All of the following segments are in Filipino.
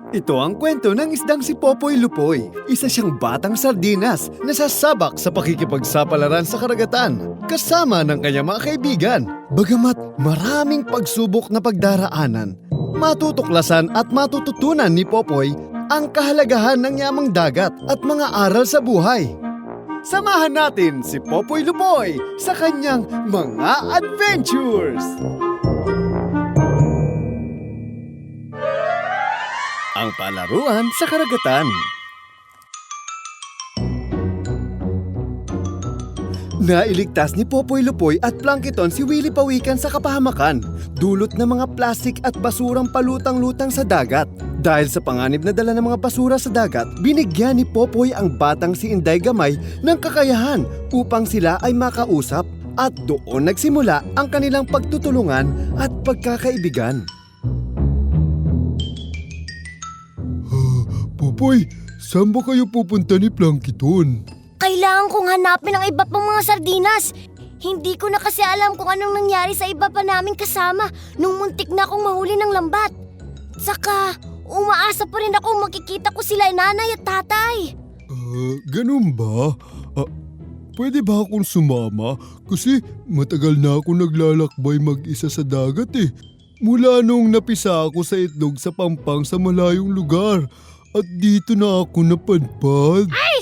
Ito ang kwento ng isdang si Popoy Lupoy. Isa siyang batang sardinas na sasabak sa pakikipagsapalaran sa karagatan kasama ng kanyang mga kaibigan. Bagamat maraming pagsubok na pagdaraanan, matutuklasan at matututunan ni Popoy ang kahalagahan ng yamang dagat at mga aral sa buhay. Samahan natin si Popoy Lupoy sa kanyang mga adventures! Ang palaruan sa karagatan. Nailigtas ni Popoy Lupoy at Plankton si Willie Pawikan sa kapahamakan, dulot ng mga plastik at basurang palutang-lutang sa dagat. Dahil sa panganib na dala ng mga basura sa dagat, binigyan ni Popoy ang batang si Inday Gamay ng kakayahan upang sila ay makausap, at doon nagsimula ang kanilang pagtutulungan at pagkakaibigan. Popoy, saan ba kayo pupunta ni Plankton? Kailangan kong hanapin ang iba pang mga sardinas. Hindi ko na kasi alam kung anong nangyari sa iba pa naming kasama nung muntik na akong mahuli ng lambat. Saka, umaasa pa rin ako makikita ko sila nanay at tatay. Ganun ba? Pwede ba akong sumama? Kasi matagal na ako naglalakbay mag-isa sa dagat eh. Mula nung napisa ako sa itlog sa pampang sa malayong lugar. At dito na ako napadpad. Ay,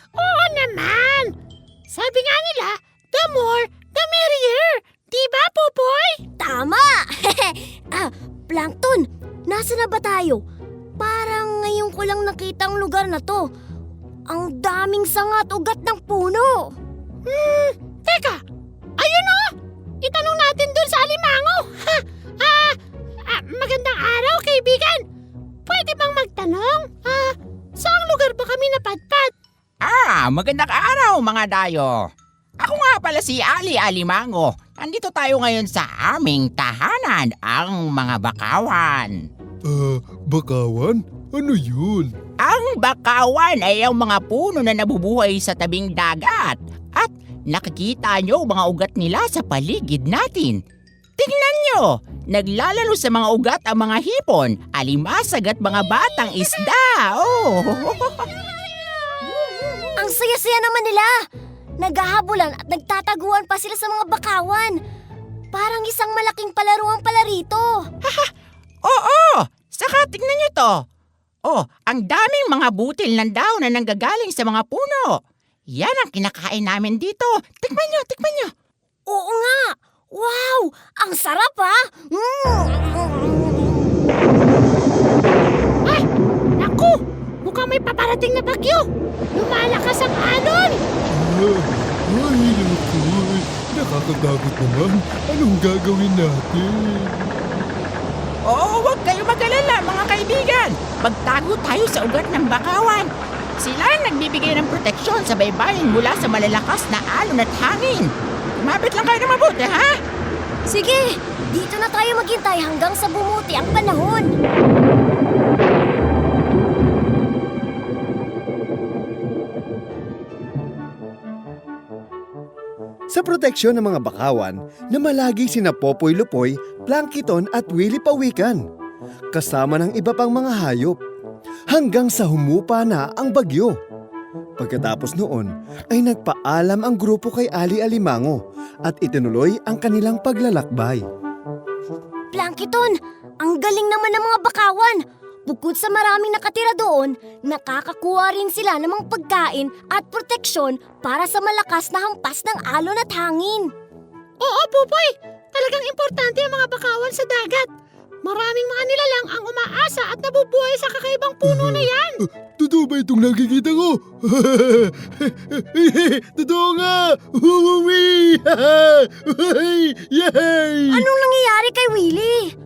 oo naman. Sabi nga nila, the more, the merrier. Diba, Popoy? Tama! Plankton, nasa na ba tayo? Parang ngayon ko lang nakita ang lugar na to. Ang daming sanga at ugat ng puno. Teka, ayun o. Itanong natin dun sa alimango. Magandang araw, kaibigan. Pwede bang magtanong? Saang lugar ba kami napadpad? Magandang araw mga dayo. Ako nga pala si Ali Alimango. Nandito tayo ngayon sa aming tahanan, ang mga bakawan. Bakawan? Ano yun? Ang bakawan ay ang mga puno na nabubuhay sa tabing dagat. At nakikita nyo mga ugat nila sa paligid natin. Tingnan nyo! Naglalaro sa mga ugat ang mga hipon, alimasag at mga batang isda. Oh! Ang saya-saya naman nila. Naghahabulan at nagtataguan pa sila sa mga bakawan. Parang isang malaking palaruang pala rito. Oo! Saka tingnan nyo to. Oh, ang daming mga butil ng daon na nanggagaling sa mga puno. Yan ang kinakain namin dito. Tikman nyo. Oo nga. Wow! Ang sarap ha! Ay, naku! Mukhang may paparating na bagyo. Lumalakas ang alon. Ay, naku. Nakakatakot naman. Anong gagawin natin? Oo, huwag kayo mag-alala mga kaibigan. Magtago tayo sa ugat ng bakawan. Sila ang nagbibigay ng proteksyon sa baybayin mula sa malalakas na alon at hangin. Kumapit lang kayo na mabuti, ha? Sige, dito na tayo maghintay hanggang sa bumuti ang panahon. Sa proteksyon ng mga bakawan, namalagi sina Popoy Lupoy, Plankton at Willie Pawikan, kasama ng iba pang mga hayop, hanggang sa humupa na ang bagyo. Pagkatapos noon ay nagpaalam ang grupo kay Ali Alimango at itinuloy ang kanilang paglalakbay. Plankton, ang galing naman ng mga bakawan. Bukod sa maraming nakatira doon, nakakakuha rin sila ng mga pagkain at proteksyon para sa malakas na hampas ng alon at hangin. Oo, Popoy. Talagang importante ang mga bakawan sa dagat. Maraming mga nilalang ang umaasa at nabubuhay sa kakaibang puno na yan. Totoo ba itong nakikita ko? Totoo nga! Uwi! Yay! Anong nangyayari kay Willie?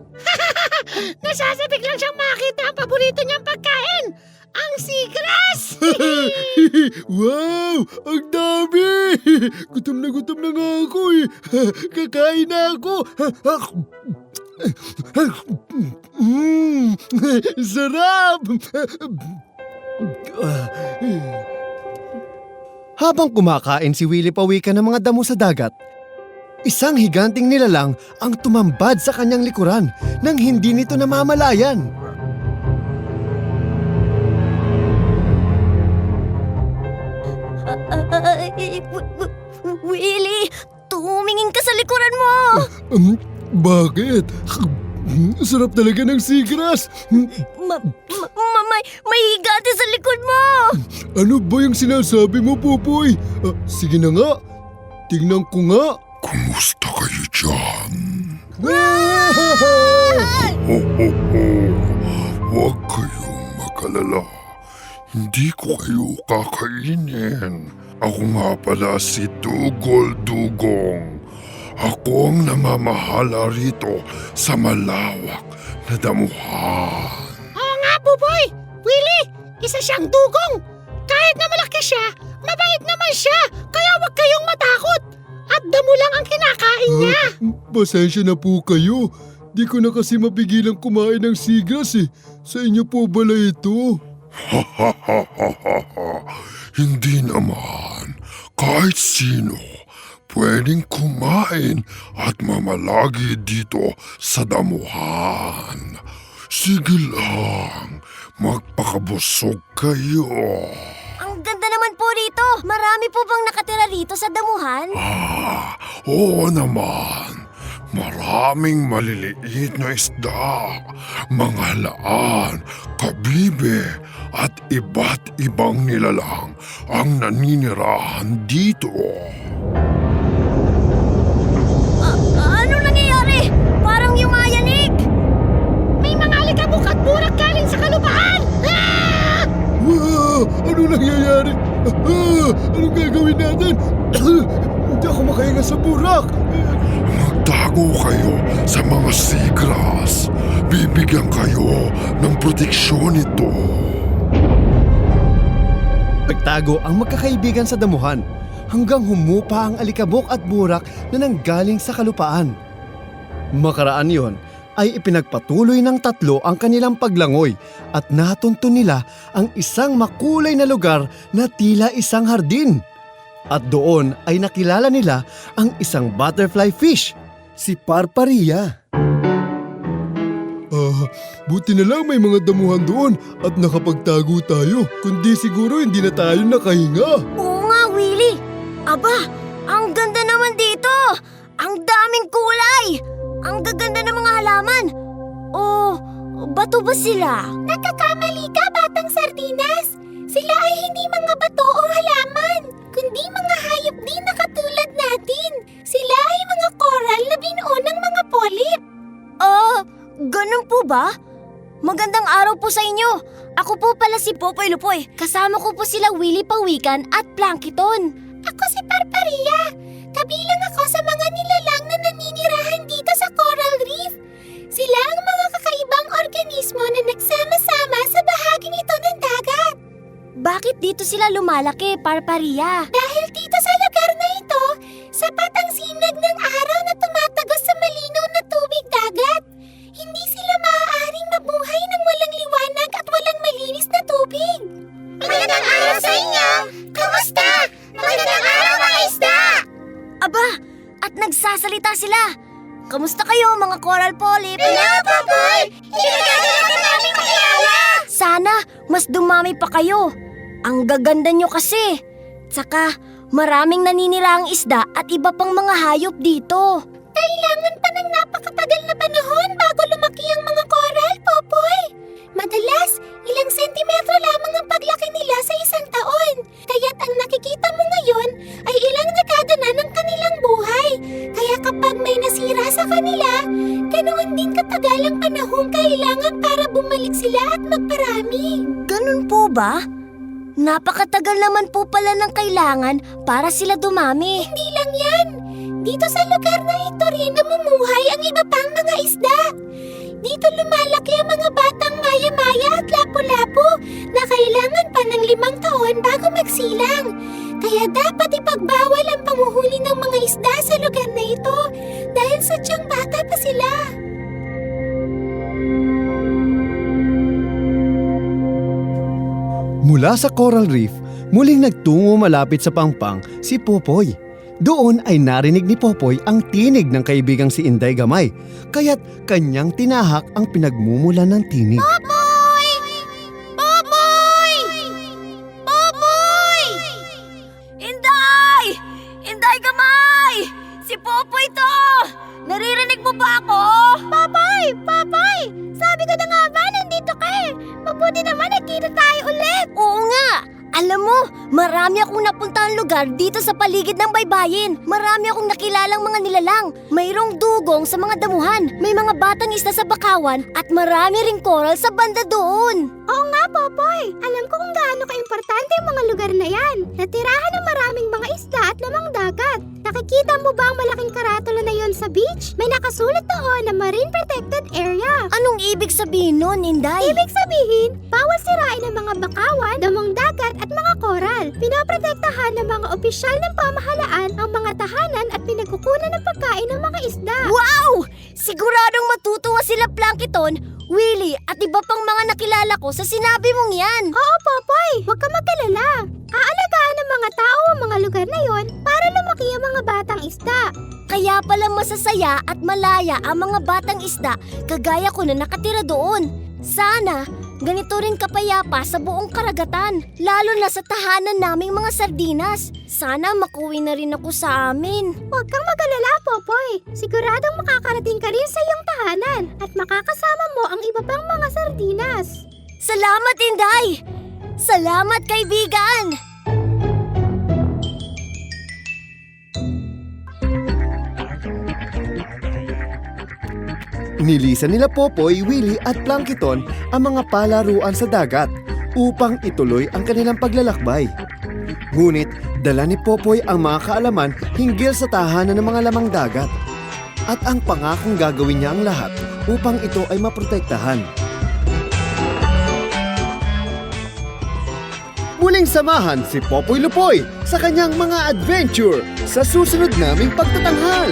Nasasabik lang siyang makita ang paborito niyang pagkain. Ang seagrass! Wow! Ang dami! Gutom na nga ako eh. Kakain na ako. Sarap! Habang kumakain si Willie Pawikan ng mga damo sa dagat, isang higanting nilalang ang tumambad sa kanyang likuran nang hindi nito namamalayan. Willie, tumingin ka sa likuran mo! Bakit? Sarap talaga ng seagrass. May higante sa likod mo! Ano ba yung sinasabi mo, Popoy? Sige na nga. Tingnan ko nga. Kumusta kayo dyan? Ah! Huwag kayong mag-alala. Hindi ko kayo kakainin. Ako nga pala si Dugol Dugong. Ako ang namamahala rito sa malawak na damuhan. Oo nga, Buboy! Willie, isa siyang dugong! Kahit na malaki siya, mabait naman siya! Kaya huwag kayong matakot! At damo lang ang kinakain niya! Pasensya na po kayo. Di ko na kasi mapigilang kumain ng seagrass eh. Sa inyo po bala ito? Hindi naman. Kahit sino pwedeng kumain at mamalagi dito sa damuhan. Sige lang, magpakabusog kayo. Ang ganda naman po rito! Marami po bang nakatira rito sa damuhan? Oo naman. Maraming maliliit na isda, mga laan, kabibe at iba't ibang nilalang ang naninirahan dito. Ano nangyayari? Parang yumayanig! May mga alikabok at burak galing sa kalupaan! Ah! Ano nangyayari? Anong gagawin natin? Hindi ako makahinga sa burak. Magtago kayo sa mga seagrass. Bibigyan kayo ng proteksyon nito. Nagtago ang magkakaibigan sa damuhan hanggang humupa ang alikabok at burak na nanggaling sa kalupaan. Makaraan yon ay ipinagpatuloy ng tatlo ang kanilang paglangoy at natunto nila ang isang makulay na lugar na tila isang hardin. At doon ay nakilala nila ang isang butterfly fish, si Parparia. Buti na lang may mga damuhan doon at nakapagtago tayo. Kundi siguro hindi na tayo nakahinga. Oo nga, Willie! Aba, ang ganda naman dito! Ang daming kulay! Ang gaganda ng mga halaman! Oh, bato ba sila? Nagkakamali ka, Batang Sardinas! Sila ay hindi mga bato o halaman, kundi mga hayop din na katulad natin. Sila ay mga coral na binuo ng mga polyp. Ganun po ba? Magandang araw po sa inyo. Ako po pala si Popoy Lupoy. Kasama ko po sila Willie Pawikan at Plankton. Ako si Parparia. Kabilang ako sa mga nilalang na naninirahan dito sa Coral Reef. Sila ang mga kakaibang organismo na nagsama-sama sa bahaging ito ng dagat. Bakit dito sila lumalaki, Parparia? Dahil dito sa lugar na ito, sapat ang sinag ng araw na tumatagos sa malinaw na tubig dagat. Hindi sila maaaring mabuhay ng walang liwanag at walang malinis na tubig. Magandang araw sa inyo! Kamusta? Magandang araw mga isda! Aba, at nagsasalita sila. Kamusta kayo mga coral polyp? Hello, Popoy! Hinagagala ka namin makilala! Sana mas dumami pa kayo. Ang gaganda nyo kasi. Tsaka maraming naniniraang isda at iba pang mga hayop dito. Kailangan pa ng napakatagal na panahon bago lumaki ang mga coral, Popoy. Madalas, ilang sentimetro lamang ang paglaki nila sa isang taon. Kaya't ang nakikita mo ngayon ay ilang dekada na ng kanilang buhay. Kaya kapag may nasira sa kanila, ganoon din katagal ang panahon kailangan para bumalik sila at magparami. Ganun po ba? Napakatagal naman po pala ng kailangan para sila dumami. Hindi lang yan. Dito sa lugar na ito rin namumuhay ang iba pang mga isda. Dito lumalaki ang mga batang maya-maya at lapu-lapu na kailangan pa ng 5 taon bago magsilang. Kaya dapat ipagbawal ang panguhuli ng mga isda sa lugar na ito dahil sadyang bata pa sila. Mula sa Coral Reef, muling nagtungo malapit sa Pangpang si Popoy. Doon ay narinig ni Popoy ang tinig ng kaibigang si Inday Gamay, kaya't kanyang tinahak ang pinagmumulan ng tinig. Popoy! Popoy! Popoy! Inday! Inday Gamay! Marami akong napuntahan lugar dito sa paligid ng baybayin. Marami akong nakilalang mga nilalang. Mayroong dugong sa mga damuhan. May mga batang isda sa bakawan at marami ring coral sa banda doon. Oo nga, Popoy. Alam ko kung gaano ka-importante ang mga lugar na yan. Natirahan ng maraming mga isda at lamang dagat. Nakikita mo ba ang malaking karatula na yon sa beach? May nakasulat doon na Marine Protected Area. Anong ibig sabihin nun, Inday? Ibig sabihin, bawal sirain ang mga bakawan, damong dagat at mga koral. Pinoprotektahan ng mga opisyal ng pamahalaan ang mga tahanan at pinagkukunan ng pagkain ng mga isda. Wow! Siguradong matutuwa sila Plankton, Willie at iba pang mga nakilala ko sa sinabi mong yan. Oo, Popoy, huwag ka magkalala. Aalagaan ng mga tao ang mga lugar na yon para lumaki ang mga batang isda. Kaya pala masasaya at malaya ang mga batang isda kagaya ko na nakatira doon. Sana ganito rin kapayapa sa buong karagatan, lalo na sa tahanan naming mga sardinas. Sana makuwi na rin ako sa amin. Huwag kang mag-alala, Popoy. Siguradong makakarating ka rin sa iyong tahanan at makakasama mo ang iba pang mga sardinas. Salamat, Inday! Salamat, kaibigan! Nilisan nila Popoy, Willie at Plankton ang mga palaruan sa dagat upang ituloy ang kanilang paglalakbay. Ngunit dala ni Popoy ang mga kaalaman hinggil sa tahanan ng mga lamang dagat at ang pangakong gagawin niya ang lahat upang ito ay maprotektahan. Muling samahan si Popoy Lupoy sa kanyang mga adventure sa susunod naming pagtatanghal.